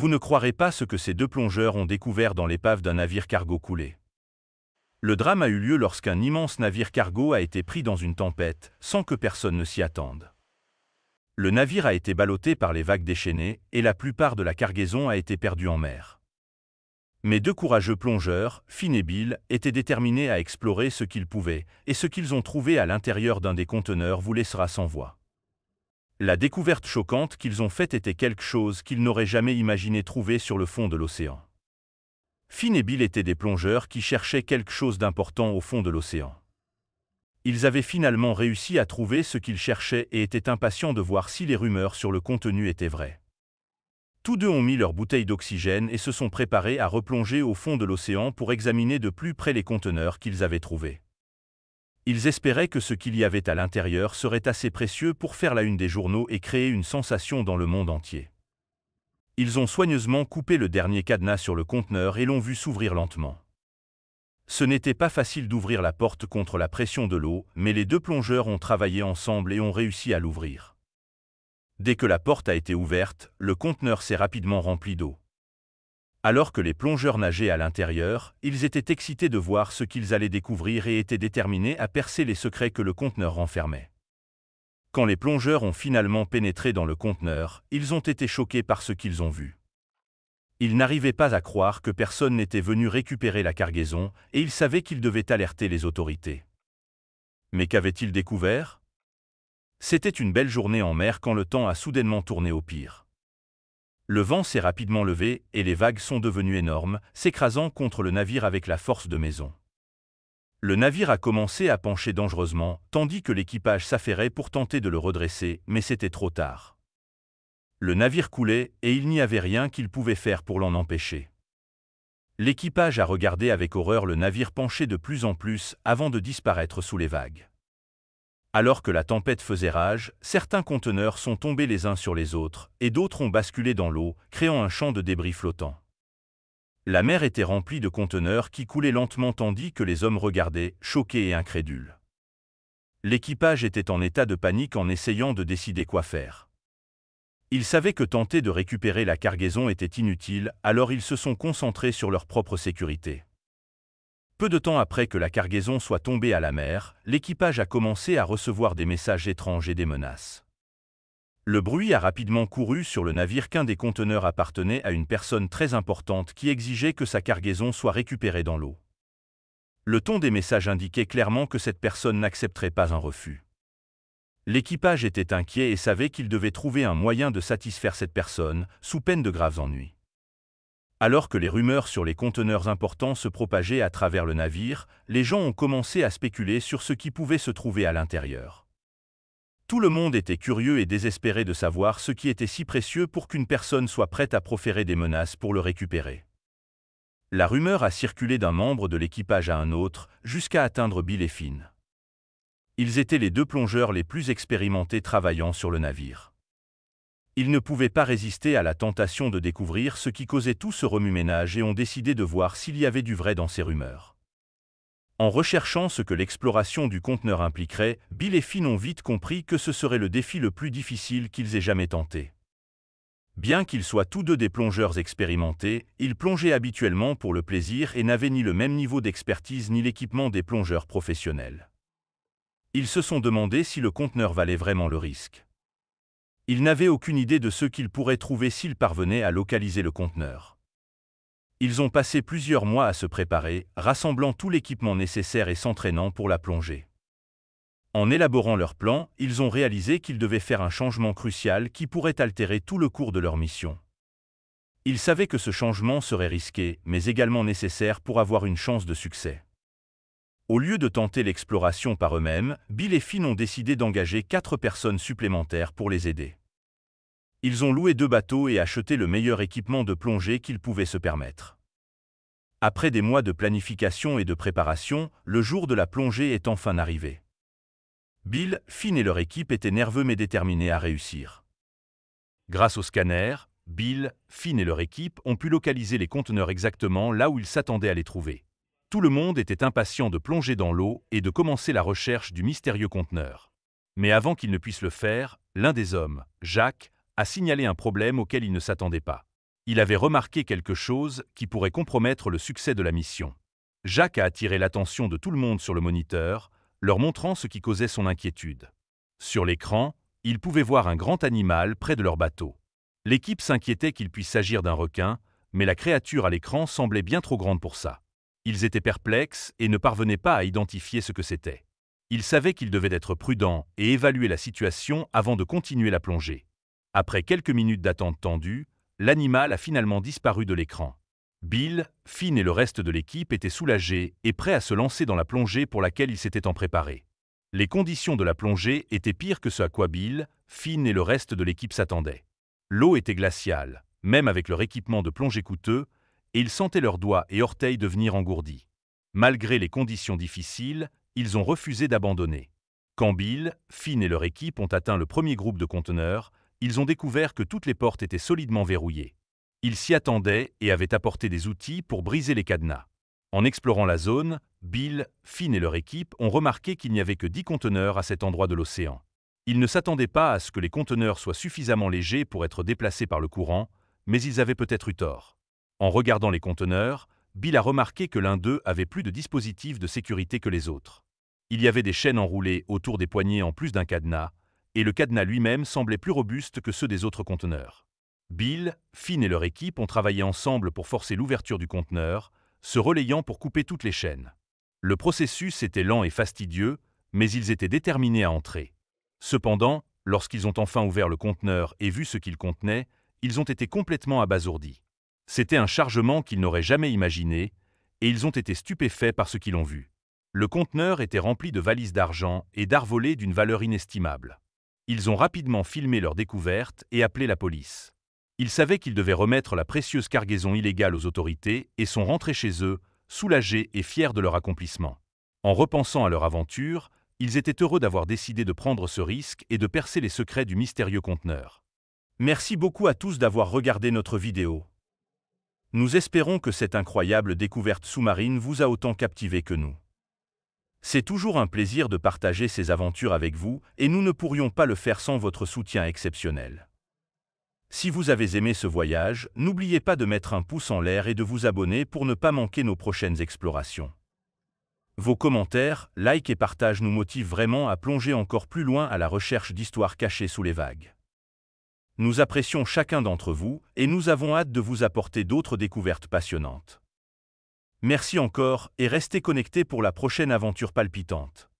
Vous ne croirez pas ce que ces deux plongeurs ont découvert dans l'épave d'un navire cargo coulé. Le drame a eu lieu lorsqu'un immense navire cargo a été pris dans une tempête, sans que personne ne s'y attende. Le navire a été ballotté par les vagues déchaînées, et la plupart de la cargaison a été perdue en mer. Mais deux courageux plongeurs, Finn et Bill, étaient déterminés à explorer ce qu'ils pouvaient, et ce qu'ils ont trouvé à l'intérieur d'un des conteneurs vous laissera sans voix. La découverte choquante qu'ils ont faite était quelque chose qu'ils n'auraient jamais imaginé trouver sur le fond de l'océan. Finn et Bill étaient des plongeurs qui cherchaient quelque chose d'important au fond de l'océan. Ils avaient finalement réussi à trouver ce qu'ils cherchaient et étaient impatients de voir si les rumeurs sur le contenu étaient vraies. Tous deux ont mis leurs bouteilles d'oxygène et se sont préparés à replonger au fond de l'océan pour examiner de plus près les conteneurs qu'ils avaient trouvés. Ils espéraient que ce qu'il y avait à l'intérieur serait assez précieux pour faire la une des journaux et créer une sensation dans le monde entier. Ils ont soigneusement coupé le dernier cadenas sur le conteneur et l'ont vu s'ouvrir lentement. Ce n'était pas facile d'ouvrir la porte contre la pression de l'eau, mais les deux plongeurs ont travaillé ensemble et ont réussi à l'ouvrir. Dès que la porte a été ouverte, le conteneur s'est rapidement rempli d'eau. Alors que les plongeurs nageaient à l'intérieur, ils étaient excités de voir ce qu'ils allaient découvrir et étaient déterminés à percer les secrets que le conteneur renfermait. Quand les plongeurs ont finalement pénétré dans le conteneur, ils ont été choqués par ce qu'ils ont vu. Ils n'arrivaient pas à croire que personne n'était venu récupérer la cargaison, et ils savaient qu'ils devaient alerter les autorités. Mais qu'avaient-ils découvert ? C'était une belle journée en mer quand le temps a soudainement tourné au pire. Le vent s'est rapidement levé et les vagues sont devenues énormes, s'écrasant contre le navire avec la force de maison. Le navire a commencé à pencher dangereusement, tandis que l'équipage s'affairait pour tenter de le redresser, mais c'était trop tard. Le navire coulait et il n'y avait rien qu'il pouvait faire pour l'en empêcher. L'équipage a regardé avec horreur le navire pencher de plus en plus avant de disparaître sous les vagues. Alors que la tempête faisait rage, certains conteneurs sont tombés les uns sur les autres, et d'autres ont basculé dans l'eau, créant un champ de débris flottant. La mer était remplie de conteneurs qui coulaient lentement tandis que les hommes regardaient, choqués et incrédules. L'équipage était en état de panique en essayant de décider quoi faire. Ils savaient que tenter de récupérer la cargaison était inutile, alors ils se sont concentrés sur leur propre sécurité. Peu de temps après que la cargaison soit tombée à la mer, l'équipage a commencé à recevoir des messages étranges et des menaces. Le bruit a rapidement couru sur le navire qu'un des conteneurs appartenait à une personne très importante qui exigeait que sa cargaison soit récupérée dans l'eau. Le ton des messages indiquait clairement que cette personne n'accepterait pas un refus. L'équipage était inquiet et savait qu'il devait trouver un moyen de satisfaire cette personne, sous peine de graves ennuis. Alors que les rumeurs sur les conteneurs importants se propageaient à travers le navire, les gens ont commencé à spéculer sur ce qui pouvait se trouver à l'intérieur. Tout le monde était curieux et désespéré de savoir ce qui était si précieux pour qu'une personne soit prête à proférer des menaces pour le récupérer. La rumeur a circulé d'un membre de l'équipage à un autre, jusqu'à atteindre Bill et Finn. Ils étaient les deux plongeurs les plus expérimentés travaillant sur le navire. Ils ne pouvaient pas résister à la tentation de découvrir ce qui causait tout ce remue-ménage et ont décidé de voir s'il y avait du vrai dans ces rumeurs. En recherchant ce que l'exploration du conteneur impliquerait, Bill et Finn ont vite compris que ce serait le défi le plus difficile qu'ils aient jamais tenté. Bien qu'ils soient tous deux des plongeurs expérimentés, ils plongeaient habituellement pour le plaisir et n'avaient ni le même niveau d'expertise ni l'équipement des plongeurs professionnels. Ils se sont demandé si le conteneur valait vraiment le risque. Ils n'avaient aucune idée de ce qu'ils pourraient trouver s'ils parvenaient à localiser le conteneur. Ils ont passé plusieurs mois à se préparer, rassemblant tout l'équipement nécessaire et s'entraînant pour la plongée. En élaborant leur plan, ils ont réalisé qu'ils devaient faire un changement crucial qui pourrait altérer tout le cours de leur mission. Ils savaient que ce changement serait risqué, mais également nécessaire pour avoir une chance de succès. Au lieu de tenter l'exploration par eux-mêmes, Bill et Finn ont décidé d'engager 4 personnes supplémentaires pour les aider. Ils ont loué 2 bateaux et acheté le meilleur équipement de plongée qu'ils pouvaient se permettre. Après des mois de planification et de préparation, le jour de la plongée est enfin arrivé. Bill, Finn et leur équipe étaient nerveux mais déterminés à réussir. Grâce au scanner, Bill, Finn et leur équipe ont pu localiser les conteneurs exactement là où ils s'attendaient à les trouver. Tout le monde était impatient de plonger dans l'eau et de commencer la recherche du mystérieux conteneur. Mais avant qu'ils ne puissent le faire, l'un des hommes, Jacques, a signalé un problème auquel il ne s'attendait pas. Il avait remarqué quelque chose qui pourrait compromettre le succès de la mission. Jacques a attiré l'attention de tout le monde sur le moniteur, leur montrant ce qui causait son inquiétude. Sur l'écran, ils pouvaient voir un grand animal près de leur bateau. L'équipe s'inquiétait qu'il puisse s'agir d'un requin, mais la créature à l'écran semblait bien trop grande pour ça. Ils étaient perplexes et ne parvenaient pas à identifier ce que c'était. Ils savaient qu'ils devaient être prudents et évaluer la situation avant de continuer la plongée. Après quelques minutes d'attente tendue, l'animal a finalement disparu de l'écran. Bill, Finn et le reste de l'équipe étaient soulagés et prêts à se lancer dans la plongée pour laquelle ils s'étaient tant préparés. Les conditions de la plongée étaient pires que ce à quoi Bill, Finn et le reste de l'équipe s'attendaient. L'eau était glaciale, même avec leur équipement de plongée coûteux, et ils sentaient leurs doigts et orteils devenir engourdis. Malgré les conditions difficiles, ils ont refusé d'abandonner. Quand Bill, Finn et leur équipe ont atteint le premier groupe de conteneurs, ils ont découvert que toutes les portes étaient solidement verrouillées. Ils s'y attendaient et avaient apporté des outils pour briser les cadenas. En explorant la zone, Bill, Finn et leur équipe ont remarqué qu'il n'y avait que 10 conteneurs à cet endroit de l'océan. Ils ne s'attendaient pas à ce que les conteneurs soient suffisamment légers pour être déplacés par le courant, mais ils avaient peut-être eu tort. En regardant les conteneurs, Bill a remarqué que l'un d'eux avait plus de dispositifs de sécurité que les autres. Il y avait des chaînes enroulées autour des poignées en plus d'un cadenas, et le cadenas lui-même semblait plus robuste que ceux des autres conteneurs. Bill, Finn et leur équipe ont travaillé ensemble pour forcer l'ouverture du conteneur, se relayant pour couper toutes les chaînes. Le processus était lent et fastidieux, mais ils étaient déterminés à entrer. Cependant, lorsqu'ils ont enfin ouvert le conteneur et vu ce qu'il contenait, ils ont été complètement abasourdis. C'était un chargement qu'ils n'auraient jamais imaginé, et ils ont été stupéfaits par ce qu'ils ont vu. Le conteneur était rempli de valises d'argent et d'art volé d'une valeur inestimable. Ils ont rapidement filmé leur découverte et appelé la police. Ils savaient qu'ils devaient remettre la précieuse cargaison illégale aux autorités et sont rentrés chez eux, soulagés et fiers de leur accomplissement. En repensant à leur aventure, ils étaient heureux d'avoir décidé de prendre ce risque et de percer les secrets du mystérieux conteneur. Merci beaucoup à tous d'avoir regardé notre vidéo. Nous espérons que cette incroyable découverte sous-marine vous a autant captivé que nous. C'est toujours un plaisir de partager ces aventures avec vous et nous ne pourrions pas le faire sans votre soutien exceptionnel. Si vous avez aimé ce voyage, n'oubliez pas de mettre un pouce en l'air et de vous abonner pour ne pas manquer nos prochaines explorations. Vos commentaires, likes et partages nous motivent vraiment à plonger encore plus loin à la recherche d'histoires cachées sous les vagues. Nous apprécions chacun d'entre vous et nous avons hâte de vous apporter d'autres découvertes passionnantes. Merci encore et restez connectés pour la prochaine aventure palpitante.